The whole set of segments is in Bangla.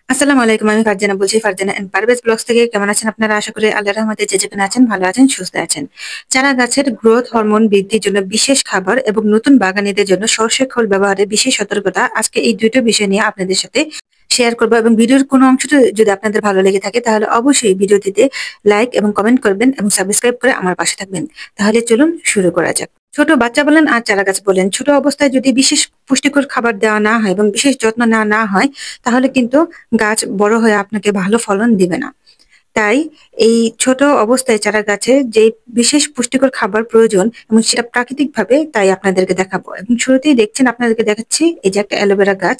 আসসালামু আলাইকুম। আমি ফারজানা বলছি, ফারজানা এন্ড পারভেজ ব্লগস থেকে। কেমন আছেন আপনারা? আশা করি আল্লাহর রহমতে যে যেখানে আছেন ভালো আছেন, সুস্থ আছেন। চারা গাছের গ্রোথ হরমোন বৃদ্ধির জন্য বিশেষ খাবার এবং নতুন বাগানীদের জন্য সর্ষের খোল ব্যবহারে বিশেষ সতর্কতা, আজকে এই দুটো বিষয় নিয়ে আপনাদের সাথে শেয়ার করবো। এবং ভিডিওর কোনো অংশটা যদি আপনাদের ভালো লেগে থাকে তাহলে অবশ্যই ভিডিওটিতে লাইক এবং কমেন্ট করবেন এবং সাবস্ক্রাইব করে আমার পাশে থাকবেন। তাহলে চলুন শুরু করা যাক। ছোট বাচ্চা বলেন আর চারা গাছ বলেন, ছোট অবস্থায় যদি বিশেষ পুষ্টিকর খাবার দেওয়া না হয় এবং বিশেষ যত্ন নেওয়া না হয়, তাহলে কিন্তু গাছ বড় হয়ে আপনাকে ভালো ফলন দিবে না। তাই এই ছোট অবস্থায় চারা গাছের যে বিশেষ পুষ্টিকর খাবার প্রয়োজন এবং সেটা প্রাকৃতিক ভাবে, তাই আপনাদেরকে দেখাবো। এবং শুরুতেই দেখছেন, আপনাদেরকে দেখাচ্ছি এই যে একটা অ্যালোভেরা গাছ।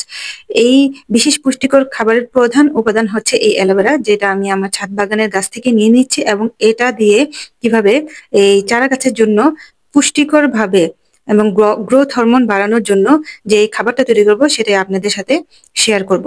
এই বিশেষ পুষ্টিকর খাবারের প্রধান উপাদান হচ্ছে এই অ্যালোভেরা, যেটা আমি আমার ছাদ বাগানের গাছ থেকে নিয়ে নিচ্ছি। এবং এটা দিয়ে কিভাবে এই চারা গাছের জন্য পুষ্টিকর ভাবে এবং গ্রোথ হরমোন বাড়ানোর জন্য যে এই খাবারটা তৈরি করবো, সেটাই আপনাদের সাথে শেয়ার করব।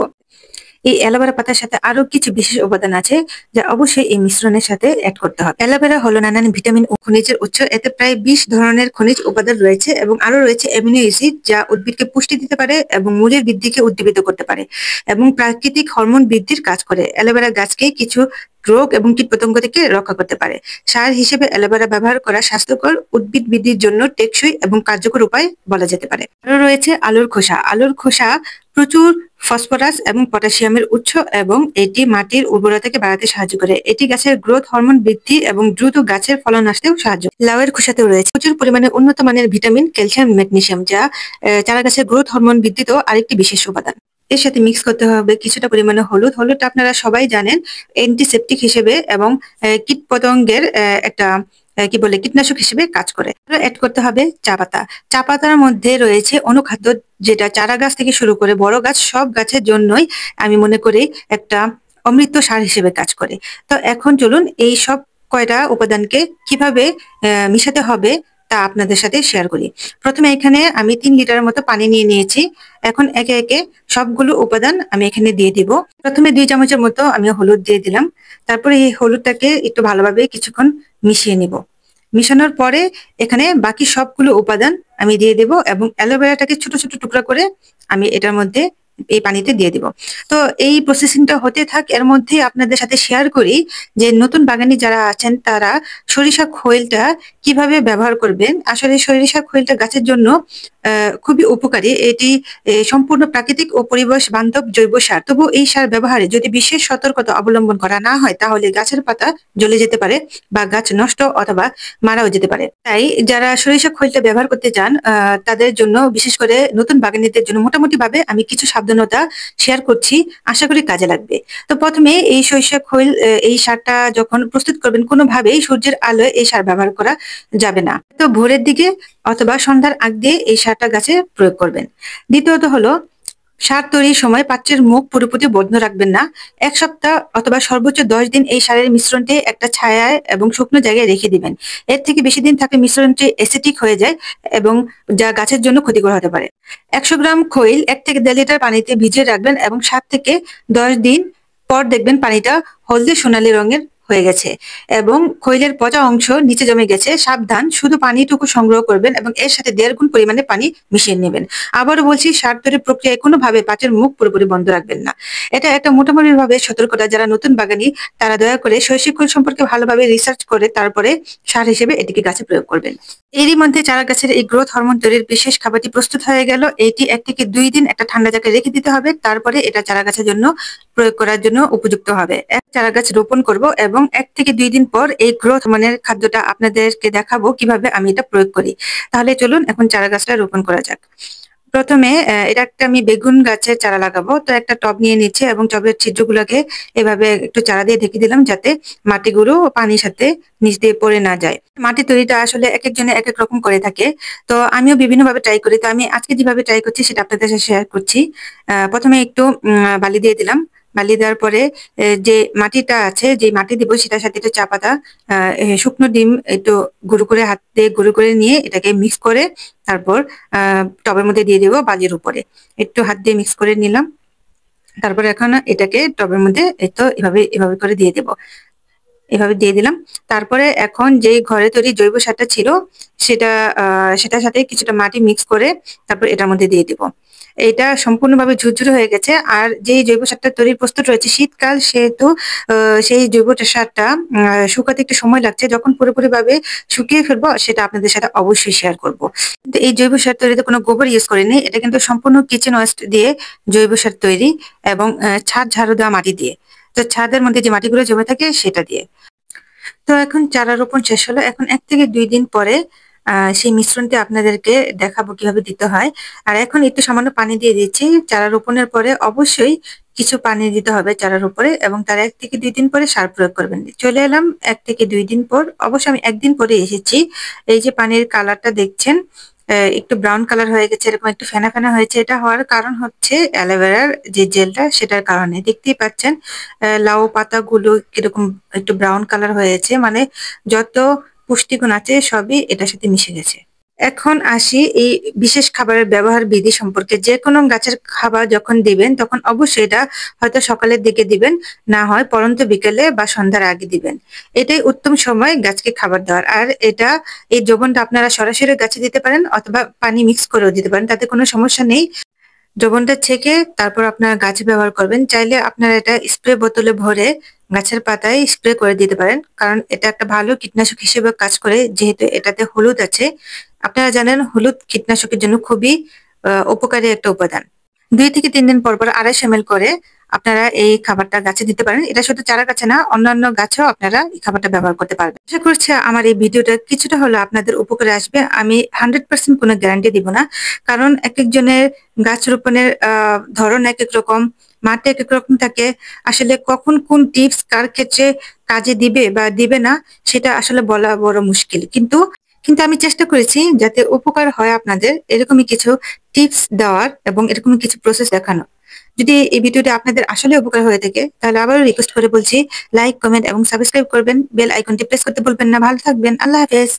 এই অ্যালোভেরা পাতার সাথে আরো কিছু বিশেষ উপাদান আছে, যা অবশ্যই এই মিশ্রণের সাথে অ্যাড করতে হবে। অ্যালোভেরা হলো নানান ভিটামিন ও খনিজের উৎস। এতে প্রায় 20 ধরনের খনিজ উপাদান রয়েছে এবং আরো রয়েছে অ্যামিনো অ্যাসিড, যা উদ্ভিদকে পুষ্টি দিতে পারে এবং মূলের বৃদ্ধিকে উদ্দীপিত করতে পারে এবং প্রাকৃতিক হরমোন বৃদ্ধির কাজ করে। অ্যালোভেরা গাছকে কিছু রোগ এবং কীটপতঙ্গ থেকে রক্ষা করতে পারে। সার হিসেবে অ্যালোভেরা ব্যবহার করা স্বাস্থ্যকর, উদ্ভিদ বৃদ্ধির জন্য টেকসই এবং কার্যকর উপায় বলা যেতে পারে। আরো রয়েছে আলুর খোসা। আলুর খোসা প্রচুর ফসফরাস এবং পটাশিয়ামের উৎস এবং এটি মাটির উর্বরতাকে বাড়াতে সাহায্য করে। এটি গাছের গ্রোথ হরমোন বৃদ্ধি এবং দ্রুত গাছের ফলন আসতেও সাহায্য করে। লাউয়ের খোসাতেও রয়েছে প্রচুর পরিমাণে উন্নত মানের ভিটামিন, ক্যালসিয়াম, ম্যাগনেসিয়াম, যা চারা গাছের গ্রোথ হরমোন বৃদ্ধিতেও আরেকটি বিশেষ উপাদান। এর সাথে মিক্স করতে হবে কিছুটা পরিমাণে হলুদ। হলুদটা আপনারা সবাই জানেন অ্যান্টিসেপটিক হিসেবে এবং কীট পতঙ্গের একটা কি বলে কীটনাশক হিসেবে কাজ করে। অ্যাড করতে হবে চা পাতা। চা পাতার মধ্যে রয়েছে অনুখাদ্য, যেটা চারা গাছ থেকে শুরু করে বড় গাছ সব গাছের জন্যই আমি মনে করি একটা অমৃত সার হিসেবে কাজ করে। তো এখন চলুন এই সব কয়টা উপাদানকে কিভাবে মিশাতে হবে তা আপনাদের সাথে শেয়ার করি। প্রথমে এখানে আমি 3 লিটারের মতো পানি নিয়ে নিয়েছি। এখন একে একে সবগুলো উপাদান আমি এখানে দিয়ে দিব। প্রথমে 2 চামচের মতো আমি হলুদ দিয়ে দিলাম। তারপরে এই হলুদটাকে একটু ভালোভাবে কিছুক্ষণ মিশিয়ে নিব। মিশানোর পরে এখানে বাকি সবগুলো উপাদান আমি দিয়ে দেব এবং অ্যালোভেরাটাকে ছোট ছোট টুকরা করে আমি এটার মধ্যে এই পানিতে দিয়ে দিব। তো এই প্রসেসিংটা হতে থাক, এর মধ্যে আপনাদের সাথে শেয়ার করি যে নতুন বাগানি যারা আছেন তারা সরিষা খৈলটা কিভাবে ব্যবহার করবেন। আসলে সরিষা খৈলটা গাছের জন্য খুবই উপকারী। এটি সম্পূর্ণ প্রাকৃতিক ও পরিবেশ বান্ধব জৈব সার। তবু এই সার ব্যবহারে যদি বিশেষ সতর্কতা অবলম্বন করা না হয়, তাহলে গাছের পাতা জ্বলে যেতে পারে বা গাছ নষ্ট অথবা মারাও যেতে পারে। তাই যারা সরিষা খৈলটা ব্যবহার করতে চান তাদের জন্য, বিশেষ করে নতুন বাগানীদের জন্য মোটামুটি ভাবে আমি কিছু সাবধানতা শেয়ার করছি, আশা করি কাজে লাগবে। তো প্রথমে এই সরিষা খৈল এই সারটা যখন প্রস্তুত করবেন, কোনোভাবেই সূর্যের আলোয় এই সার ব্যবহার করা যাবে না। তো ভোরের দিকে অথবা সন্ধ্যার আগ দিয়ে এই সারটা গাছে প্রয়োগ করবেন। দ্বিতীয়ত হলো, সার তৈরির সময় পাত্রের মুখ পুরোপুরি বন্ধ রাখবেন না। 1 সপ্তাহ অথবা সর্বোচ্চ 10 দিন এই সারের মিশ্রণটি একটা ছায়ায় এবং শুকনো জায়গায় রেখে দিবেন। এর থেকে বেশি দিন থাকলে মিশ্রণটি অ্যাসিডিক হয়ে যায় এবং যা গাছের জন্য ক্ষতিকর হতে পারে। 100 গ্রাম খৈল 1 থেকে 1.5 লিটার পানিতে ভিজিয়ে রাখবেন এবং 7 থেকে 10 দিন পর দেখবেন পানিটা হলদে সোনালী রঙের হয়ে গেছে এবং খৈলের পচা অংশ নিচে জমে গেছে। সাবধান, শুধু পানিটুকু সংগ্রহ করবেন এবং এর সাথে 1.5 গুণ পরিমাণে পানি মিশিয়ে নেবেন। আবারও বলছি, সার তৈরির প্রক্রিয়ায় কোনোভাবে পাত্রের মুখ পুরোপুরি বন্ধ রাখবেন না। এটা একটা মোটামুটি ভাবে সতর্কতা। যারা নতুন বাগানি তারা দয়া করে সরিষা খৈল সম্পর্কে ভালোভাবে রিসার্চ করে তারপরে সার হিসেবে এটিকে গাছে প্রয়োগ করবেন। এরই মধ্যে চারা গাছের এই গ্রোথ হরমোন তৈরির বিশেষ খাবারটি প্রস্তুত হয়ে গেল। এটি 1 থেকে 2 দিন একটা ঠান্ডা জায়গায় রেখে দিতে হবে। তারপরে এটা চারা গাছের জন্য প্রয়োগ করার জন্য উপযুক্ত হবে। এক চারা গাছ রোপণ করব এবং 1 থেকে 2 দিন পর এই গ্রোথ হরমোনের খাদ্যটা আপনাদেরকে দেখাবো কিভাবে আমি এটা প্রয়োগ করি। তাহলে চলুন এখন চারা গাছটা রোপণ করা যাক। প্রথমে এটা একটা আমি বেগুন গাছের চারা লাগাবো। তো একটা টব নিয়ে নিচ্ছে এবং টবের ছিদ্রগুলোকে এভাবে একটু চারা দিয়ে ঢেকে দিলাম, যাতে মাটিগুলো পানির সাথে নিচ দিয়ে পড়ে না যায়। মাটি তৈরিটা আসলে এক একজনে এক এক রকম করে থাকে। তো আমিও বিভিন্ন ভাবে ট্রাই করি। তো আমি আজকে যেভাবে ট্রাই করছি সেটা আপনাদের সাথে শেয়ার করছি। প্রথমে একটু বালি দিয়ে দিলাম। বালি দেওয়ার পরে যে মাটিটা আছে, যে মাটি দিব সেটার সাথে একটু চা পাতা, শুকনো ডিম একটু গুঁড়ো করে হাত দিয়ে গুঁড়ো করে নিয়ে এটাকে মিক্স করে তারপর টবের মধ্যে দিয়ে দেবো বালির উপরে। একটু হাত দিয়ে মিক্স করে নিলাম। তারপরে এখন এটাকে টবের মধ্যে এই তো এভাবে এভাবে করে দিয়ে দেবো। এভাবে দিয়ে দিলাম। তারপরে এখন যে ঘরে তৈরি জৈব সারটা ছিল সেটার সাথে কিছুটা মাটি মিক্স করে তারপর এটার মধ্যে দিয়ে দিব। এটা সম্পূর্ণভাবে ঝুরঝুরে হয়ে গেছে। আর যেই জৈব সারটা তৈরির প্রস্তুত রয়েছে, শীতকাল সেহেতু সেই জৈব সারটা শুকাতে একটু সময় লাগছে। যখন পুরোপুরিভাবে শুকিয়ে ফেলবো সেটা আপনাদের সাথে অবশ্যই শেয়ার করব। কিন্তু এই জৈব সার তৈরিতে কোনো গোবর ইউজ করিনি। এটা কিন্তু সম্পূর্ণ কিচেন ওয়েস্ট দিয়ে জৈব সার তৈরি, এবং ছাদ ঝাড়ু দেওয়া মাটি দিয়ে। তো ছাদের মধ্যে যে মাটিগুলো জমে থাকে সেটা দিয়ে। তো এখন চারা রোপণ শেষ হলো। এখন ১ থেকে ২ দিন পরে সেই মিশ্রণটি আপনাদেরকে দেখাবো কিভাবে দিতে হয়। আর এখন একটু সামান্য পানি দিয়ে দিচ্ছি। চারা রোপণের পরে অবশ্যই কিছু পানি দিতে হবে চারার উপরে, এবং তার ১ থেকে ২ দিন পরে সার প্রয়োগ করবেন। চলে এলাম ১ থেকে ২ দিন পর। অবশ্য আমি ১ দিন পরে এসেছি। এই যে পানির কালারটা দেখছেন, একটু ব্রাউন কালার হয়ে গেছে, এরকম একটু ফেনা, ফেনা হয়েছে। এটা হওয়ার কারণ হচ্ছে অ্যালোভেরার যে জেলটা সেটার কারণে। দেখতেই পাচ্ছেন লাউ পাতাগুলো কিরকম একটু ব্রাউন কালার হয়েছে, মানে যত পুষ্টিগুণ আছে সবই এটার সাথে মিশে গেছে। এখন আসি এই বিশেষ খাবারের ব্যবহার বিধি সম্পর্কে। যেকোনো গাছের খাবার যখন দিবেন তখন অবশ্যই এটা হয়তো সকালের দিকে দিবেন, না হয় পড়ন্ত বিকেলে বা সন্ধ্যার আগে দিবেন। এটাই উত্তম সময় গাছকে খাবার দেওয়ার। আর এটা, এই দ্রবণটা আপনারা সরাসরি গাছে দিতে পারেন অথবা পানি মিক্স করেও দিতে পারেন, তাতে কোনো সমস্যা নেই। দ্রবণটা ছেঁকে তারপর আপনারা গাছে ব্যবহার করবেন। চাইলে আপনারা এটা স্প্রে বোতলে ভরে গাছের পাতায় স্প্রে করে দিতে পারেন, কারণ এটা একটা ভালো কীটনাশক হিসেবে কাজ করে, যেহেতু এটাতে হলুদ আছে। আপনারা জানেন হলুদ কীটনাশকের জন্য খুবই উপকারী একটা উপাদান। ২ থেকে ৩ দিন পর, পর ২৫০ ml করে আপনারা এই খাবারটা গাছে দিতে পারেন। এটা শুধু চারা গাছে না, অন্যান্য গাছেও আপনারা এই খাবারটা ব্যবহার করতে পারবেন। আশা করছি আমার এই ভিডিওটা কিছুটা হলেও আপনাদের উপকারে আসবে। আমি 100% কোনো গ্যারান্টি দিব না। কারণ একেকজনের গাছ রোপণের ধরন একেক রকম, মাটি একেক রকম থাকে। আসলে কখন কোন টিপস কার ক্ষেত্রে কাজে দিবে বা দিবে না সেটা আসলে বলা বড় মুশকিল। কিন্তু আমি চেষ্টা করেছি যাতে উপকার হয় আপনাদের, এরকমই কিছু টিপস দেওয়ার এবং এরকমই কিছু প্রসেস দেখানো। যদি এই ভিডিওটা আপনাদের আসলে উপকার হয়ে থাকে তাহলে আবারও রিকোয়েস্ট করে বলছি, লাইক, কমেন্ট এবং সাবস্ক্রাইব করবেন। বেল আইকনটি প্রেস করতে ভুলবেন না। ভালো থাকবেন। আল্লাহ হাফেজ।